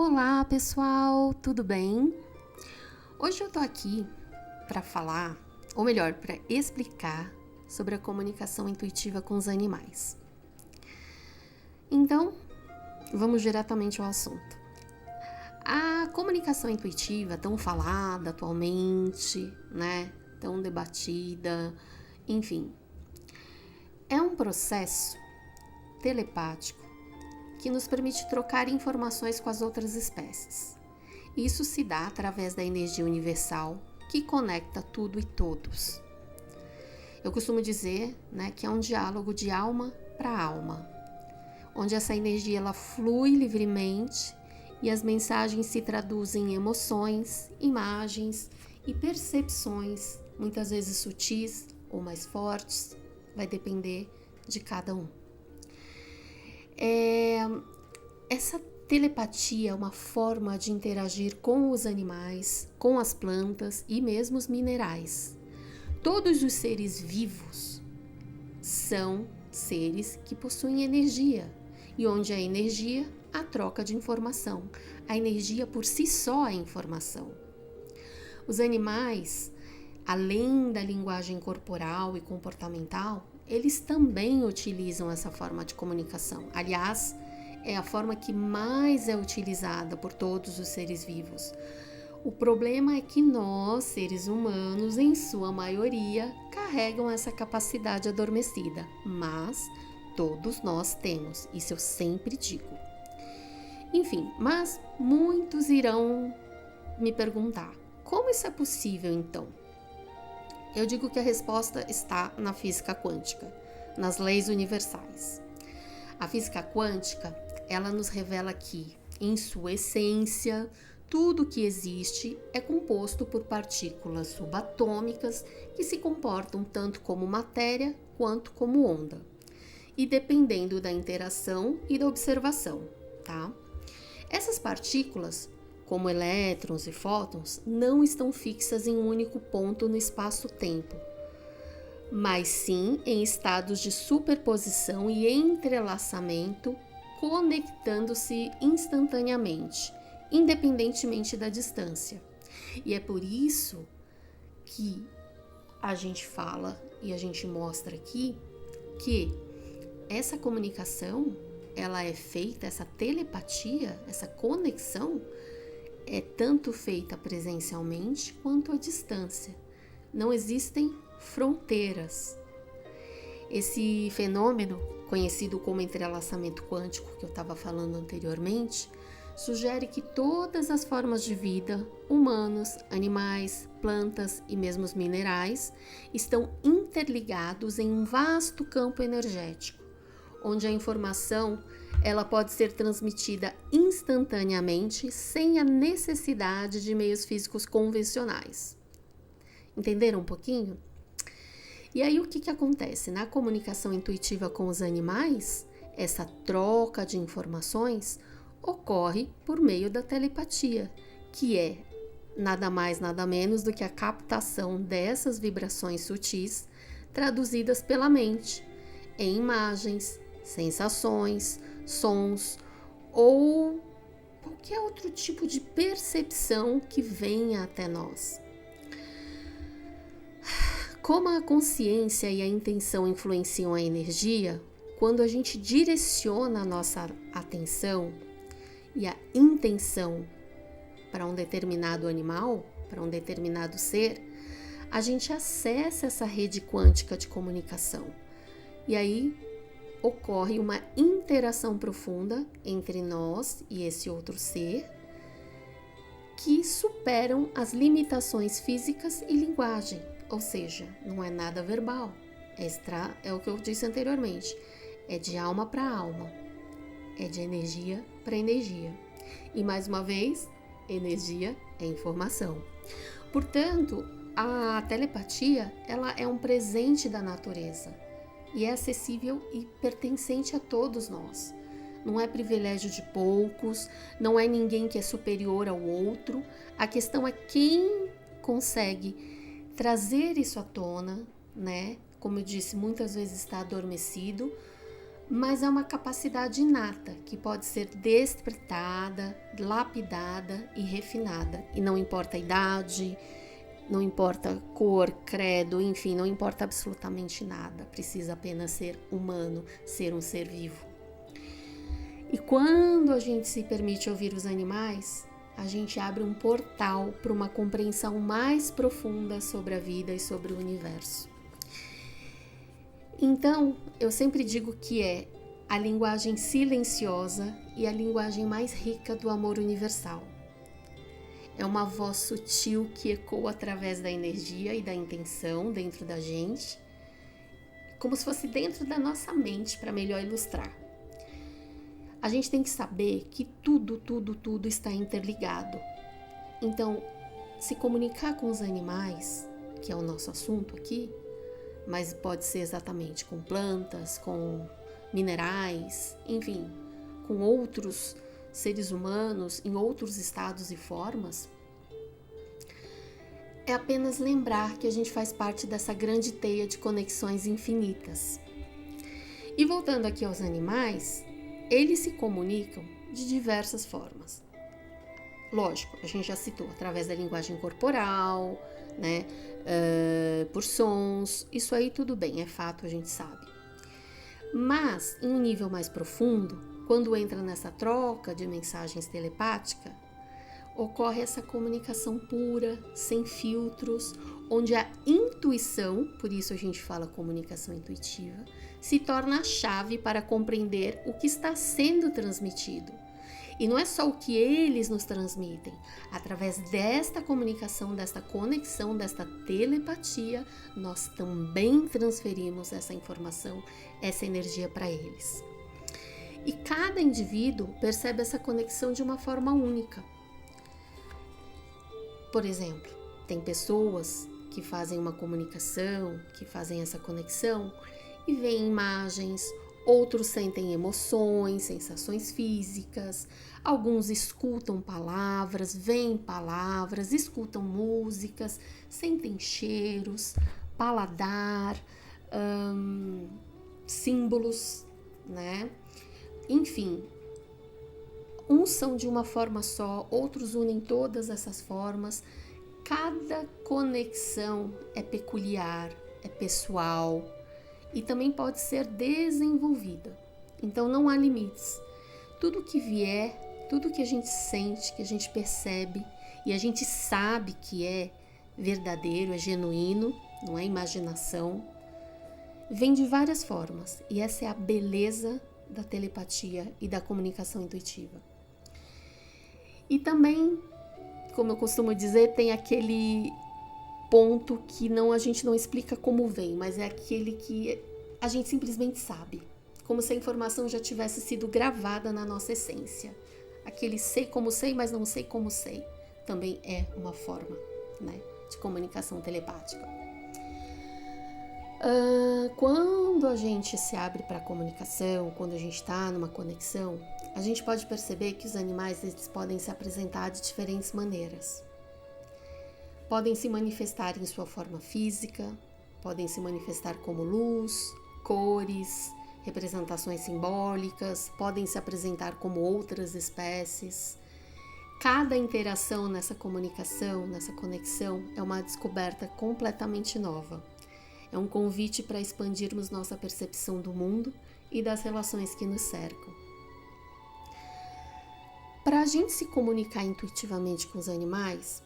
Olá pessoal, tudo bem? Hoje eu tô aqui para falar, ou melhor, para explicar sobre a comunicação intuitiva com os animais. Então, vamos diretamente ao assunto. A comunicação intuitiva, tão falada atualmente, né? Tão debatida, enfim, é um processo telepático que nos permite trocar informações com as outras espécies. Isso se dá através da energia universal que conecta tudo e todos. Eu costumo dizer, que é um diálogo de alma para alma, onde essa energia ela flui livremente e as mensagens se traduzem em emoções, imagens e percepções, muitas vezes sutis ou mais fortes, vai depender de cada um. Essa telepatia é uma forma de interagir com os animais, com as plantas e mesmo os minerais. Todos os seres vivos são seres que possuem energia, e onde há energia, há troca de informação. A energia por si só é informação. Os animais, além da linguagem corporal e comportamental, eles também utilizam essa forma de comunicação. Aliás, é a forma que mais é utilizada por todos os seres vivos. O problema é que nós, seres humanos, em sua maioria, carregam essa capacidade adormecida, mas todos nós temos, isso eu sempre digo. Enfim, mas muitos irão me perguntar, como isso é possível então? Eu digo que a resposta está na física quântica, nas leis universais. A física quântica, ela nos revela que, em sua essência, tudo que existe é composto por partículas subatômicas que se comportam tanto como matéria quanto como onda, e dependendo da interação e da observação, tá? Essas partículas, como elétrons e fótons, não estão fixas em um único ponto no espaço-tempo, mas sim em estados de superposição e entrelaçamento, conectando-se instantaneamente, independentemente da distância. E é por isso que a gente fala e a gente mostra aqui que essa comunicação, ela é feita, essa telepatia, essa conexão, é tanto feita presencialmente quanto à distância. Não existem fronteiras. Esse fenômeno, conhecido como entrelaçamento quântico, que eu estava falando anteriormente, sugere que todas as formas de vida, humanos, animais, plantas e mesmo os minerais, estão interligados em um vasto campo energético, onde a informação ela pode ser transmitida instantaneamente sem a necessidade de meios físicos convencionais. Entenderam um pouquinho? E aí o que acontece? Na comunicação intuitiva com os animais, essa troca de informações ocorre por meio da telepatia, que é nada mais nada menos do que a captação dessas vibrações sutis traduzidas pela mente em imagens, sensações, sons ou qualquer outro tipo de percepção que venha até nós. Como a consciência e a intenção influenciam a energia, quando a gente direciona a nossa atenção e a intenção para um determinado animal, para um determinado ser, a gente acessa essa rede quântica de comunicação. E aí ocorre uma interação profunda entre nós e esse outro ser que superam as limitações físicas e linguagem, ou seja, não é nada verbal, é o que eu disse anteriormente, é de alma para alma, é de energia para energia. E mais uma vez, energia é informação. Portanto, a telepatia ela é um presente da natureza e é acessível e pertencente a todos nós. Não é privilégio de poucos, não é ninguém que é superior ao outro. A questão é quem consegue trazer isso à tona, né? Como eu disse, muitas vezes está adormecido, mas é uma capacidade inata que pode ser despertada, lapidada e refinada. E não importa a idade, não importa cor, credo, enfim, não importa absolutamente nada. Precisa apenas ser humano, ser um ser vivo. E quando a gente se permite ouvir os animais, a gente abre um portal para uma compreensão mais profunda sobre a vida e sobre o universo. Então, eu sempre digo que é a linguagem silenciosa e a linguagem mais rica do amor universal. É uma voz sutil que ecoa através da energia e da intenção dentro da gente, como se fosse dentro da nossa mente, para melhor ilustrar. A gente tem que saber que tudo está interligado. Então, se comunicar com os animais, que é o nosso assunto aqui, mas pode ser exatamente com plantas, com minerais, enfim, com outros seres humanos em outros estados e formas, é apenas lembrar que a gente faz parte dessa grande teia de conexões infinitas. E voltando aqui aos animais, eles se comunicam de diversas formas. Lógico, a gente já citou através da linguagem corporal, né? Por sons, isso aí tudo bem, é fato, a gente sabe. Mas, em um nível mais profundo, quando entra nessa troca de mensagens telepática, ocorre essa comunicação pura, sem filtros, onde a intuição, por isso a gente fala comunicação intuitiva, se torna a chave para compreender o que está sendo transmitido. E não é só o que eles nos transmitem. Através desta comunicação, desta conexão, desta telepatia, nós também transferimos essa informação, essa energia para eles. E cada indivíduo percebe essa conexão de uma forma única. Por exemplo, tem pessoas que fazem uma comunicação, que fazem essa conexão e veem imagens, outros sentem emoções, sensações físicas, alguns escutam palavras, veem palavras, escutam músicas, sentem cheiros, paladar, símbolos, né? Enfim, uns são de uma forma só, outros unem todas essas formas. Cada conexão é peculiar, é pessoal e também pode ser desenvolvida. Então não há limites. Tudo que vier, tudo que a gente sente, que a gente percebe e a gente sabe que é verdadeiro, é genuíno, não é imaginação, vem de várias formas. E essa é a beleza da telepatia e da comunicação intuitiva. E também, como eu costumo dizer, tem aquele ponto que a gente não explica como vem, mas é aquele que a gente simplesmente sabe, como se a informação já tivesse sido gravada na nossa essência. Aquele sei como sei, mas não sei como sei, também é uma forma, né, de comunicação telepática. Quando a gente se abre para a comunicação, quando a gente está numa conexão, a gente pode perceber que os animais eles podem se apresentar de diferentes maneiras. Podem se manifestar em sua forma física, podem se manifestar como luz, cores, representações simbólicas, podem se apresentar como outras espécies. Cada interação nessa comunicação, nessa conexão, é uma descoberta completamente nova. É um convite para expandirmos nossa percepção do mundo e das relações que nos cercam. Para a gente se comunicar intuitivamente com os animais,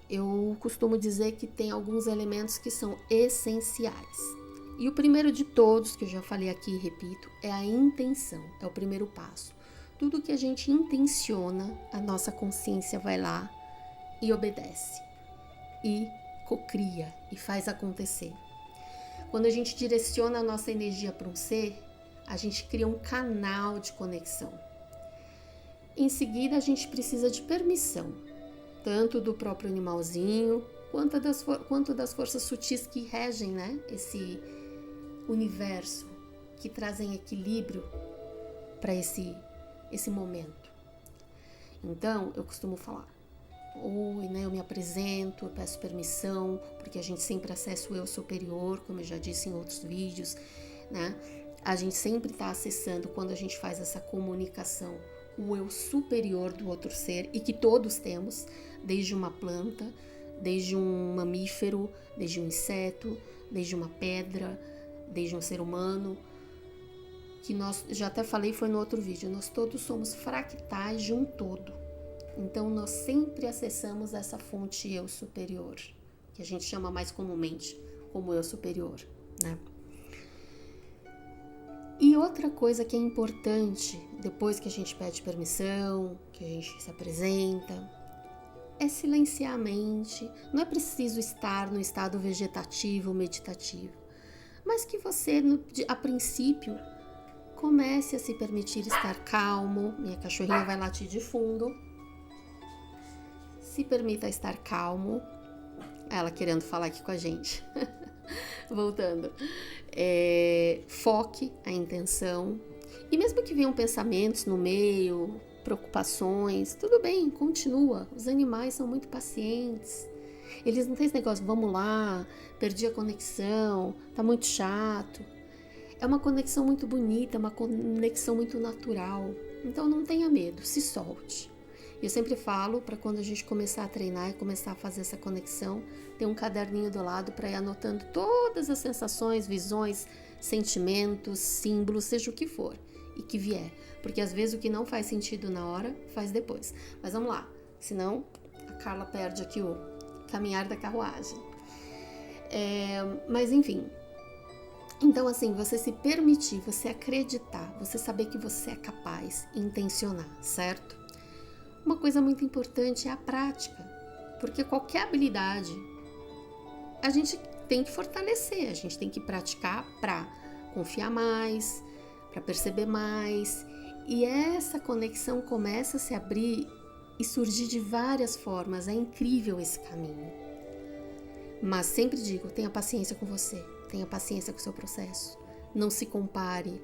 eu costumo dizer que tem alguns elementos que são essenciais. E o primeiro de todos, que eu já falei aqui e repito, é a intenção, é o primeiro passo. Tudo que a gente intenciona, a nossa consciência vai lá e obedece, e cocria, e faz acontecer. Quando a gente direciona a nossa energia para um ser, a gente cria um canal de conexão. Em seguida, a gente precisa de permissão, tanto do próprio animalzinho, quanto das forças sutis que regem, né, esse universo, que trazem equilíbrio para esse momento. Então, eu costumo falar, oi, né, eu me apresento, eu peço permissão, porque a gente sempre acessa o eu superior, como eu já disse em outros vídeos, né? a gente sempre está acessando, quando a gente faz essa comunicação, o eu superior do outro ser, e que todos temos, desde uma planta, desde um mamífero, desde um inseto, desde uma pedra, desde um ser humano, que nós, já até falei, foi no outro vídeo, nós todos somos fractais de um todo. Então nós sempre acessamos essa fonte eu superior, que a gente chama mais comumente como eu superior, né? E outra coisa que é importante, depois que a gente pede permissão, que a gente se apresenta, é silenciar a mente. Não é preciso estar no estado vegetativo ou meditativo, mas que você, a princípio, comece a se permitir estar calmo. Minha cachorrinha vai latir de fundo. Se permita estar calmo. Ela querendo falar aqui com a gente. Voltando. Foque a intenção. E mesmo que venham pensamentos no meio, preocupações, tudo bem, continua. Os animais são muito pacientes. Eles não têm esse negócio, vamos lá, perdi a conexão, tá muito chato. É uma conexão muito bonita, uma conexão muito natural. Então não tenha medo, se solte. Eu sempre falo para quando a gente começar a treinar e começar a fazer essa conexão, ter um caderninho do lado para ir anotando todas as sensações, visões, sentimentos, símbolos, seja o que for e que vier. Porque às vezes o que não faz sentido na hora, faz depois. Mas vamos lá, senão a Carla perde aqui o caminhar da carruagem. Mas enfim, então assim, você se permitir, você acreditar, você saber que você é capaz, intencionar, certo? Uma coisa muito importante é a prática, porque qualquer habilidade a gente tem que fortalecer, a gente tem que praticar para confiar mais, para perceber mais, e essa conexão começa a se abrir e surgir de várias formas. É incrível esse caminho. Mas sempre digo, tenha paciência com você, tenha paciência com o seu processo, não se compare,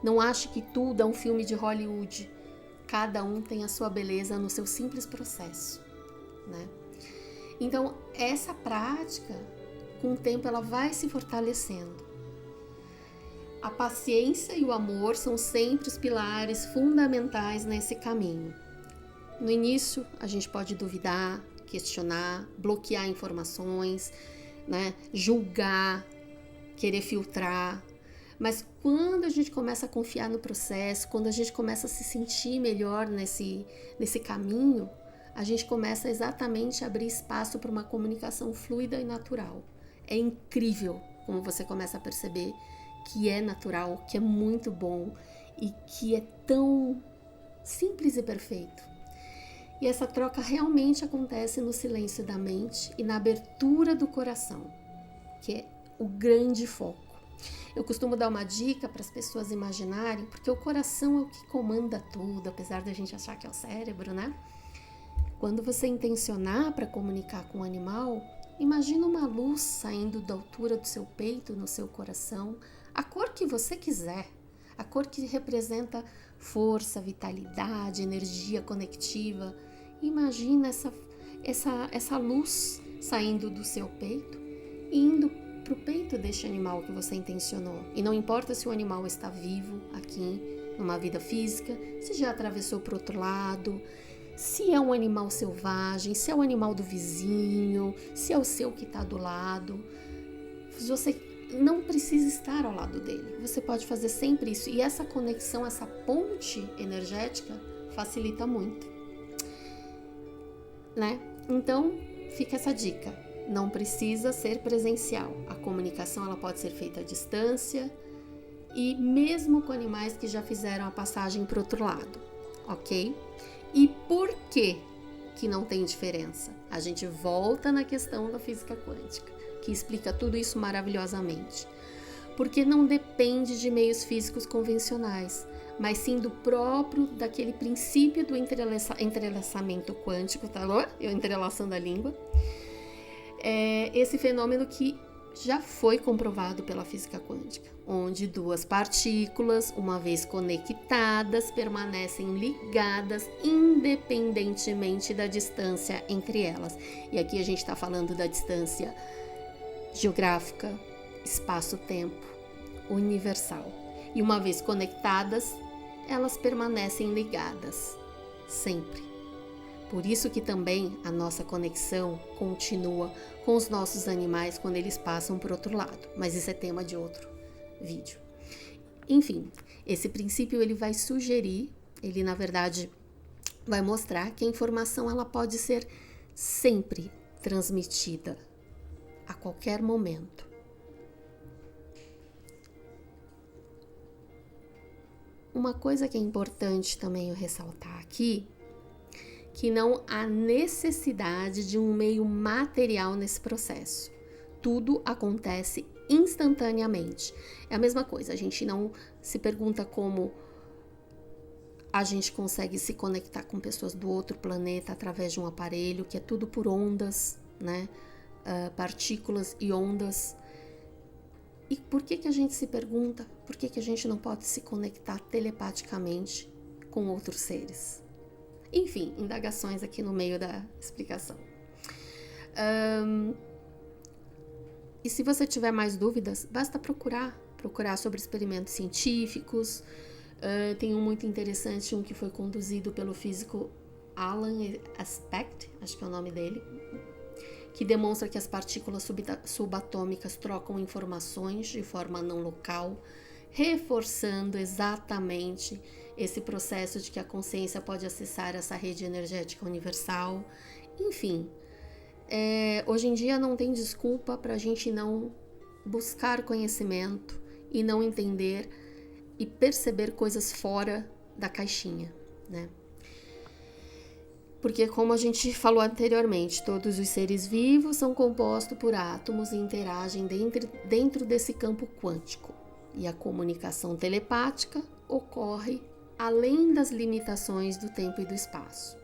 não ache que tudo é um filme de Hollywood. Cada um tem a sua beleza no seu simples processo, né? Então, essa prática, com o tempo, ela vai se fortalecendo. A paciência e o amor são sempre os pilares fundamentais nesse caminho. No início, a gente pode duvidar, questionar, bloquear informações, né? Julgar, querer filtrar. Mas quando a gente começa a confiar no processo, quando a gente começa a se sentir melhor nesse caminho, a gente começa exatamente a abrir espaço para uma comunicação fluida e natural. É incrível como você começa a perceber que é natural, que é muito bom e que é tão simples e perfeito. E essa troca realmente acontece no silêncio da mente e na abertura do coração, que é o grande foco. Eu costumo dar uma dica para as pessoas imaginarem, porque o coração é o que comanda tudo, apesar da gente achar que é o cérebro, né? Quando você intencionar para comunicar com o animal, imagina uma luz saindo da altura do seu peito, no seu coração, a cor que você quiser, a cor que representa força, vitalidade, energia conectiva. Imagina essa luz saindo do seu peito e indo para o peito deste animal que você intencionou. E não importa se o animal está vivo aqui, numa vida física, se já atravessou para o outro lado, se é um animal selvagem, se é um animal do vizinho, se é o seu que está do lado. Você não precisa estar ao lado dele. Você pode fazer sempre isso. E essa conexão, essa ponte energética facilita muito, né? Então, fica essa dica. Não precisa ser presencial. A comunicação ela pode ser feita à distância e mesmo com animais que já fizeram a passagem para o outro lado, ok? E por que não tem diferença? A gente volta na questão da física quântica, que explica tudo isso maravilhosamente. Porque não depende de meios físicos convencionais, mas sim do próprio, daquele princípio do entrelaçamento quântico, tá bom? Eu entrelaçando a língua. Esse fenômeno que já foi comprovado pela física quântica, onde duas partículas, uma vez conectadas, permanecem ligadas independentemente da distância entre elas. E aqui a gente está falando da distância geográfica, espaço-tempo, universal. E uma vez conectadas, elas permanecem ligadas, sempre. Por isso que também a nossa conexão continua com os nossos animais quando eles passam por outro lado. Mas isso é tema de outro vídeo. Enfim, esse princípio ele vai sugerir, ele na verdade vai mostrar que a informação ela pode ser sempre transmitida a qualquer momento. Uma coisa que é importante também eu ressaltar aqui, que não há necessidade de um meio material nesse processo. Tudo acontece instantaneamente. É a mesma coisa, a gente não se pergunta como a gente consegue se conectar com pessoas do outro planeta através de um aparelho, que é tudo por ondas, né? Partículas e ondas. E por que a gente se pergunta por que a gente não pode se conectar telepaticamente com outros seres? Enfim, indagações aqui no meio da explicação. E se você tiver mais dúvidas, basta procurar sobre experimentos científicos. Tem um muito interessante, um que foi conduzido pelo físico Alan Aspect, acho que é o nome dele, que demonstra que as partículas subatômicas trocam informações de forma não local, reforçando exatamente esse processo de que a consciência pode acessar essa rede energética universal. Enfim, hoje em dia não tem desculpa para a gente não buscar conhecimento e não entender e perceber coisas fora da caixinha, né? Porque, como a gente falou anteriormente, todos os seres vivos são compostos por átomos e interagem dentro desse campo quântico. E a comunicação telepática ocorre além das limitações do tempo e do espaço.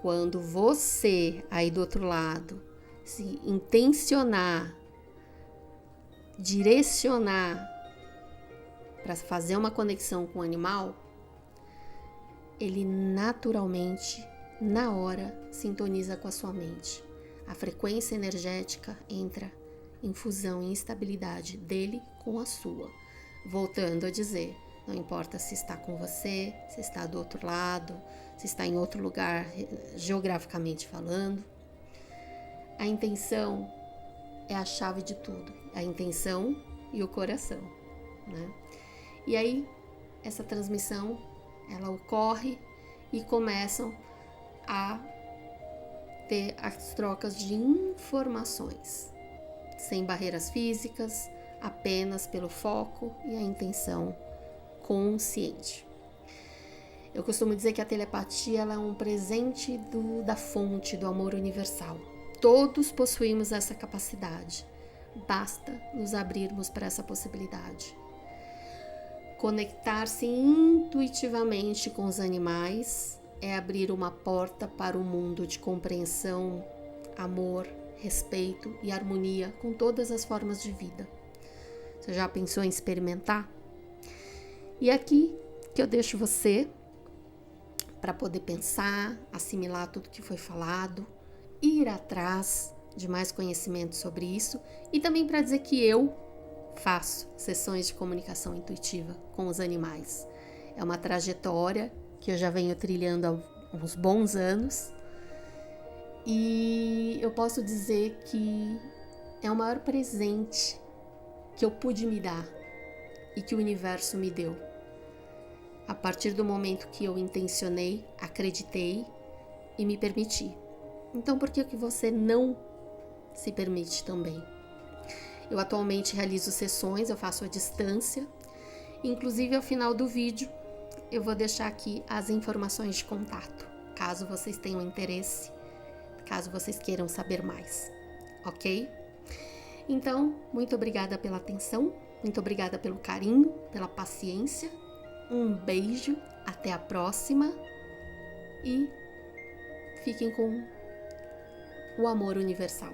Quando você, aí do outro lado, se intencionar, direcionar para fazer uma conexão com o animal, ele naturalmente, na hora, sintoniza com a sua mente. A frequência energética entra em fusão e instabilidade dele com a sua. Voltando a dizer, não importa se está com você, se está do outro lado, se está em outro lugar, geograficamente falando. A intenção é a chave de tudo. A intenção e o coração, né? E aí, essa transmissão ela ocorre e começam a ter as trocas de informações, sem barreiras físicas, apenas pelo foco e a intenção consciente. Eu costumo dizer que a telepatia ela é um presente da fonte do amor universal. Todos possuímos essa capacidade, basta nos abrirmos para essa possibilidade. Conectar-se intuitivamente com os animais é abrir uma porta para um mundo de compreensão, amor, respeito e harmonia com todas as formas de vida. Você já pensou em experimentar? E aqui que eu deixo você para poder pensar, assimilar tudo que foi falado, ir atrás de mais conhecimento sobre isso e também para dizer que eu faço sessões de comunicação intuitiva com os animais. É uma trajetória que eu já venho trilhando há uns bons anos e eu posso dizer que é o maior presente que eu pude me dar e que o universo me deu. A partir do momento que eu intencionei, acreditei e me permiti. Então, por que você não se permite também? Eu atualmente realizo sessões, eu faço à distância. Inclusive, ao final do vídeo, eu vou deixar aqui as informações de contato, caso vocês tenham interesse, caso vocês queiram saber mais, ok? Então, muito obrigada pela atenção, muito obrigada pelo carinho, pela paciência. Um beijo, até a próxima e fiquem com o amor universal.